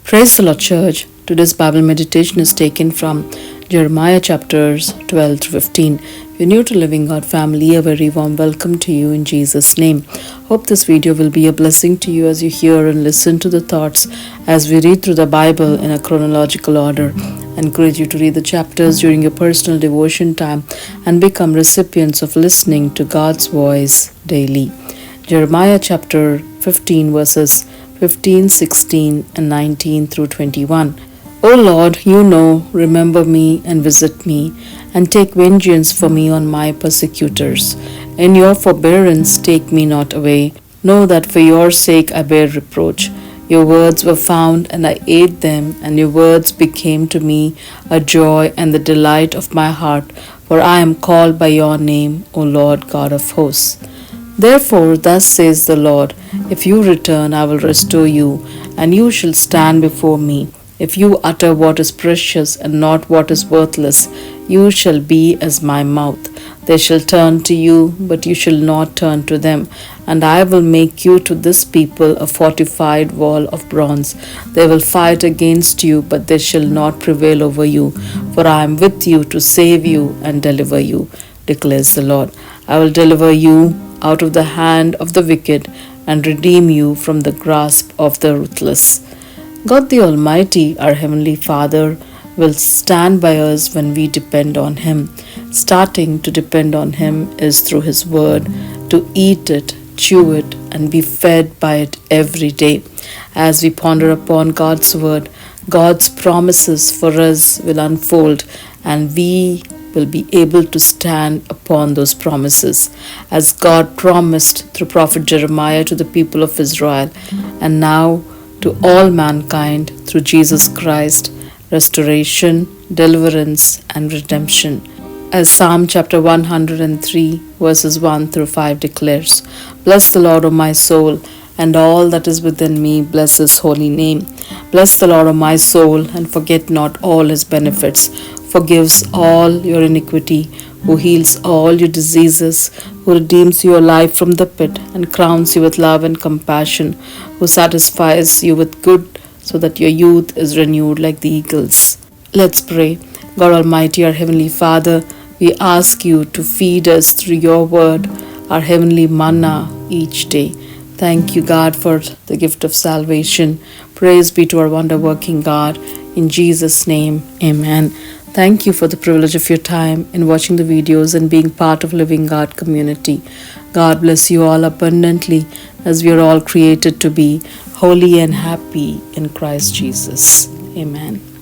Praise the Lord, Church. Today's Bible meditation is taken from Jeremiah chapters 12 to 15. If you're new to Living God family, a very warm welcome to you in Jesus' name. Hope this video will be a blessing to you as you hear and listen to the thoughts as we read through the Bible in a chronological order. I encourage you to read the chapters during your personal devotion time and become recipients of listening to God's voice daily. Jeremiah chapter 15 verses 15, 16, and 19 through 21. O Lord, you know, remember me and visit me, and take vengeance for me on my persecutors. In your forbearance take me not away. Know that for your sake I bear reproach. Your words were found, and I ate them, and your words became to me a joy and the delight of my heart, for I am called by your name, O Lord God of hosts. Therefore, thus says the Lord, if you return, I will restore you, and you shall stand before me. If you utter what is precious and not what is worthless, you shall be as my mouth. They shall turn to you, but you shall not turn to them. And I will make you to this people a fortified wall of bronze. They will fight against you, but they shall not prevail over you. For I am with you to save you and deliver you, declares the Lord. I will deliver you out of the hand of the wicked and redeem you from the grasp of the ruthless. God the Almighty, our Heavenly Father, will stand by us when we depend on Him. Starting to depend on Him is through His Word, to eat it, chew it, and be fed by it every day. As we ponder upon God's Word, God's promises for us will unfold, and we will be able to stand upon those promises as God promised through prophet Jeremiah to the people of Israel, and now to all mankind through Jesus Christ, restoration, deliverance, and redemption. As Psalm chapter 103 verses 1 through 5 declares, Bless the Lord, O my soul, and all that is within me, bless His holy name. Bless the Lord, O my soul, and forget not all His benefits, forgives all your iniquity, who heals all your diseases, who redeems your life from the pit and crowns you with love and compassion, who satisfies you with good so that your youth is renewed like the eagles. Let's pray. God Almighty, our Heavenly Father, we ask you to feed us through your word, our heavenly manna each day. Thank you, God, for the gift of salvation. Praise be to our wonder-working God. In Jesus' name, amen. Thank you for the privilege of your time in watching the videos and being part of Living God community. God bless you all abundantly as we are all created to be holy and happy in Christ Jesus. Amen.